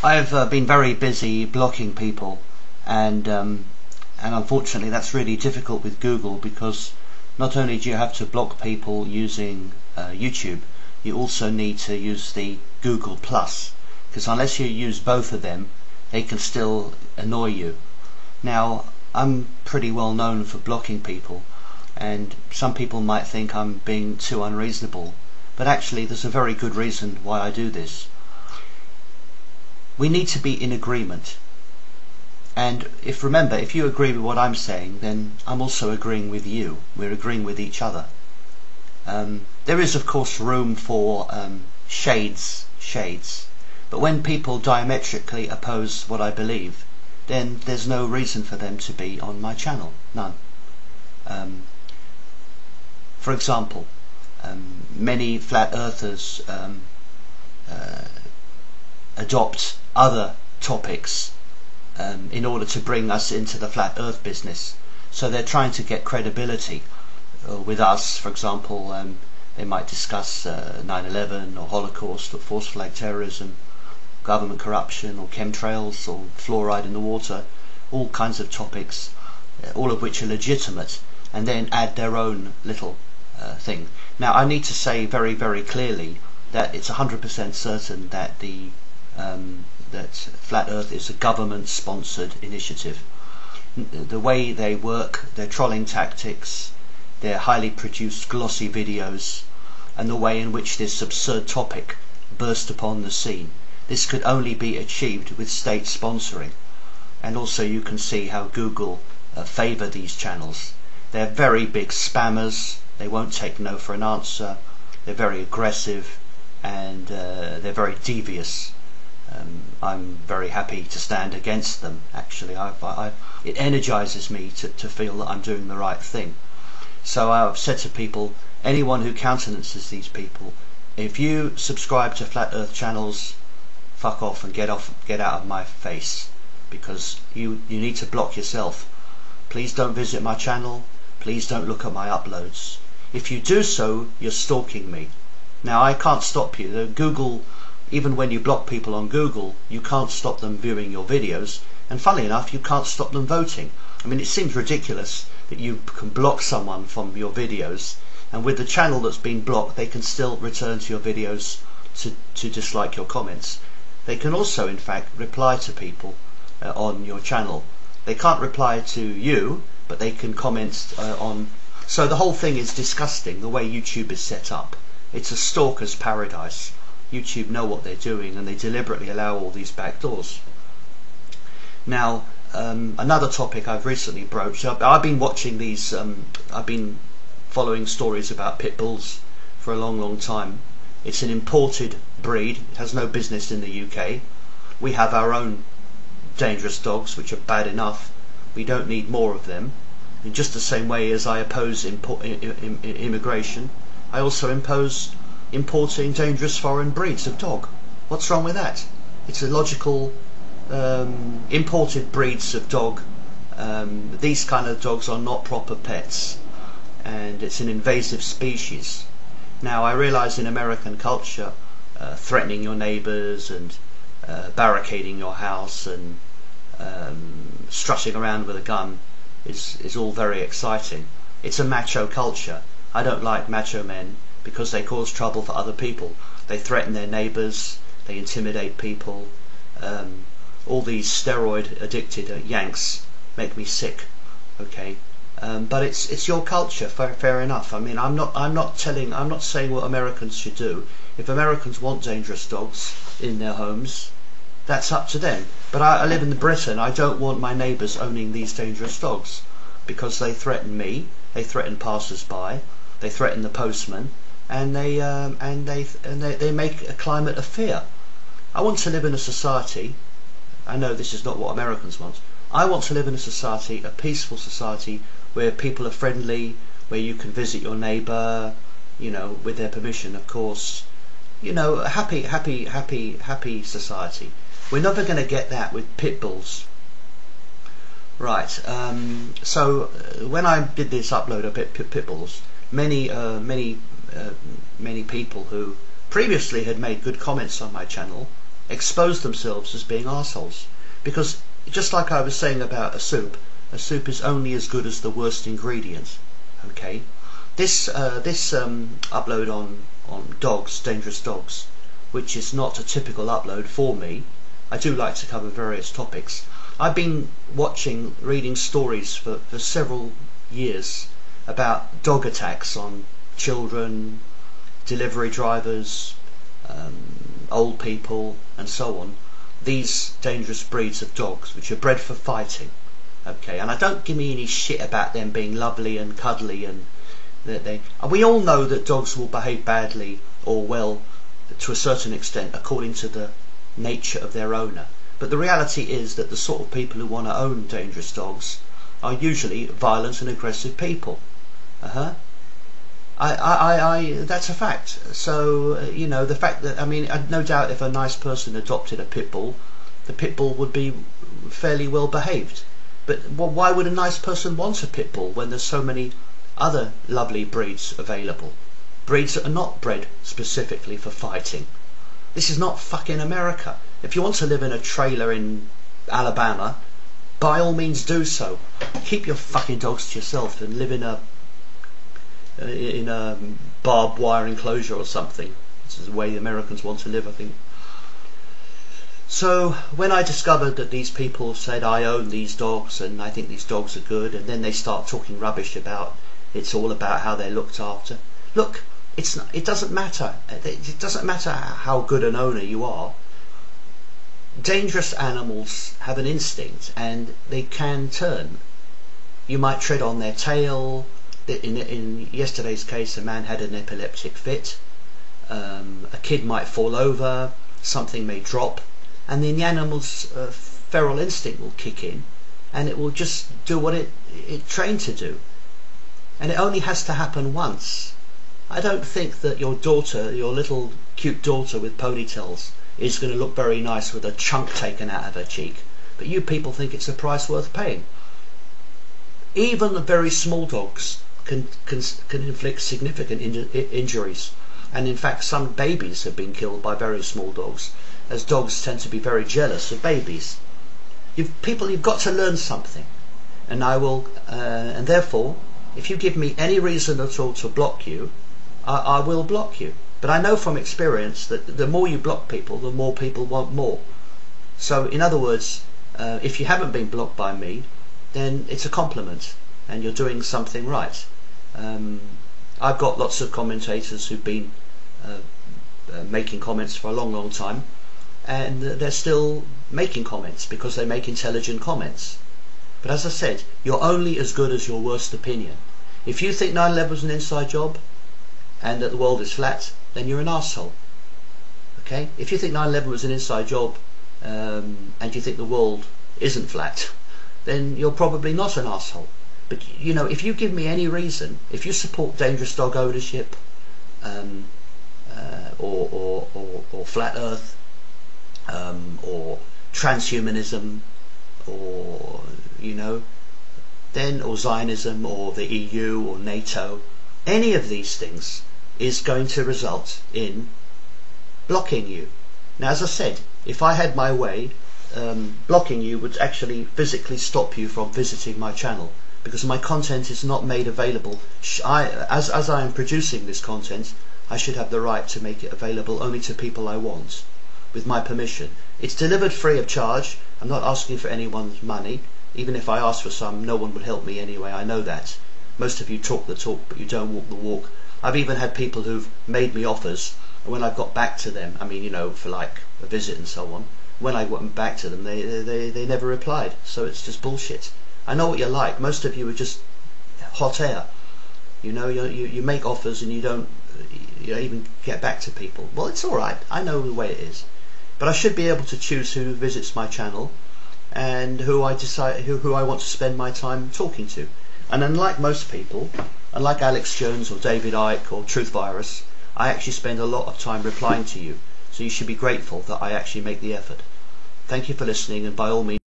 I've been very busy blocking people, and unfortunately that's really difficult with Google, because not only do you have to block people using YouTube, you also need to use the Google Plus, because unless you use both of them, they can still annoy you. Now, I'm pretty well known for blocking people, and some people might think I'm being too unreasonable, but actually there's a very good reason why I do this. We need to be in agreement, and if you agree with what I'm saying, then I'm also agreeing with you. We're agreeing with each other. There is of course room for shades, but when people diametrically oppose what I believe, then there's no reason for them to be on my channel, none. For example, many flat earthers adopt other topics in order to bring us into the flat earth business. So they're trying to get credibility with us. For example, they might discuss 9/11 or Holocaust or false flag terrorism, government corruption or chemtrails or fluoride in the water, all kinds of topics, all of which are legitimate, and then add their own little thing. Now, I need to say very, very clearly that it's 100% certain that that Flat Earth is a government-sponsored initiative. The way they work, their trolling tactics, their highly produced glossy videos, and the way in which this absurd topic burst upon the scene, this could only be achieved with state sponsoring. And also you can see how Google favour these channels. They're very big spammers. They won't take no for an answer. They're very aggressive, and they're very devious. I'm very happy to stand against them. Actually, it energizes me to feel that I'm doing the right thing. So I've said to people, anyone who countenances these people, if you subscribe to Flat Earth channels, fuck off and get out of my face, because you need to block yourself. Please don't visit my channel. Please don't look at my uploads. If you do so, you're stalking me. Now, I can't stop you. Google, even when you block people on Google, you can't stop them viewing your videos, and funnily enough, you can't stop them voting. I mean, it seems ridiculous that you can block someone from your videos, and with the channel that's been blocked, they can still return to your videos to dislike your comments. They can also, in fact, reply to people on your channel. They can't reply to you, but they can comment on... So the whole thing is disgusting, the way YouTube is set up. It's a stalker's paradise. YouTube know what they're doing, and they deliberately allow all these back doors. Now, another topic I've recently broached. I've been watching these, I've been following stories about pit bulls for a long, long time. It's an imported breed. It has no business in the UK. We have our own dangerous dogs, which are bad enough. We don't need more of them. In just the same way as I oppose immigration, I also oppose importing dangerous foreign breeds of dog. What's wrong with that? It's a logical... imported breeds of dog, these kind of dogs are not proper pets, and it's an invasive species. Now, I realise in American culture, threatening your neighbours and barricading your house and strutting around with a gun is all very exciting. It's a macho culture. I don't like macho men because they cause trouble for other people. They threaten their neighbours, they intimidate people. All these steroid addicted Yanks make me sick. Okay, but it's your culture. Fair enough. I mean, I'm not saying what Americans should do. If Americans want dangerous dogs in their homes, that's up to them. But I live in Britain. I don't want my neighbours owning these dangerous dogs, because they threaten me, they threaten passers-by, they threaten the postman, and they make a climate of fear. I want to live in a society. I know this is not what Americans want. I want to live in a society, a peaceful society, where people are friendly, where you can visit your neighbour, you know, with their permission, of course. You know, a happy society. We're never going to get that with pit bulls. Right, so when I did this upload of pit bulls, many people who previously had made good comments on my channel expose themselves as being arseholes. Because just like I was saying about a soup is only as good as the worst ingredient. Okay, this upload on dogs, dangerous dogs, which is not a typical upload for me. I do like to cover various topics. I've been reading stories for several years about dog attacks on children, delivery drivers, old people, and so on. These dangerous breeds of dogs, which are bred for fighting. Okay, and I don't give me any shit about them being lovely and cuddly, and we all know that dogs will behave badly or well to a certain extent according to the nature of their owner. But the reality is that the sort of people who want to own dangerous dogs are usually violent and aggressive people. That's a fact. So the fact that, I mean, no doubt if a nice person adopted a pit bull, the pit bull would be fairly well behaved. But why would a nice person want a pit bull when there's so many other lovely breeds available? Breeds that are not bred specifically for fighting. This is not fucking America. If you want to live in a trailer in Alabama, by all means do so. Keep your fucking dogs to yourself and live in a barbed wire enclosure or something. This is the way the Americans want to live, I think. So when I discovered that these people said I own these dogs and I think these dogs are good, and then they start talking rubbish about it's all about how they're looked after. Look, it doesn't matter. It doesn't matter how good an owner you are. Dangerous animals have an instinct and they can turn. You might tread on their tail. In yesterday's case, a man had an epileptic fit. A kid might fall over, something may drop, and then the animal's feral instinct will kick in and it will just do what it trained to do. And it only has to happen once. I don't think that your daughter, your little cute daughter with ponytails, is going to look very nice with a chunk taken out of her cheek, but you people think it's a price worth paying. Even the very small dogs can inflict significant injuries, and in fact some babies have been killed by very small dogs, as dogs tend to be very jealous of babies. You've got to learn something, and and therefore if you give me any reason at all to block you, I will block you. But I know from experience that the more you block people, the more people want more. So in other words, if you haven't been blocked by me, then it's a compliment and you're doing something right. I've got lots of commentators who've been making comments for a long time, and they're still making comments because they make intelligent comments. But as I said, you're only as good as your worst opinion. If you think 9/11 was an inside job and that the world is flat, then you're an arsehole. Okay? If you think 9/11 was an inside job and you think the world isn't flat, then you're probably not an arsehole. But if you give me any reason, if you support dangerous dog ownership, or flat earth, or transhumanism, or or Zionism, or the EU, or NATO, any of these things is going to result in blocking you. Now, as I said, if I had my way, blocking you would actually physically stop you from visiting my channel, because my content is not made available. As I am producing this content, I should have the right to make it available only to people I want, with my permission. It's delivered free of charge. I'm not asking for anyone's money. Even if I asked for some, no one would help me anyway. I know that. Most of you talk the talk, but you don't walk the walk. I've even had people who've made me offers, and when I got back to them, I mean, for like a visit and so on, when I went back to them, they never replied. So it's just bullshit. I know what you're like. Most of you are just hot air. You make offers and you don't even get back to people. Well, it's all right. I know the way it is. But I should be able to choose who visits my channel and who I want to spend my time talking to. And unlike most people, unlike Alex Jones or David Icke or Truth Virus, I actually spend a lot of time replying to you. So you should be grateful that I actually make the effort. Thank you for listening, and by all means,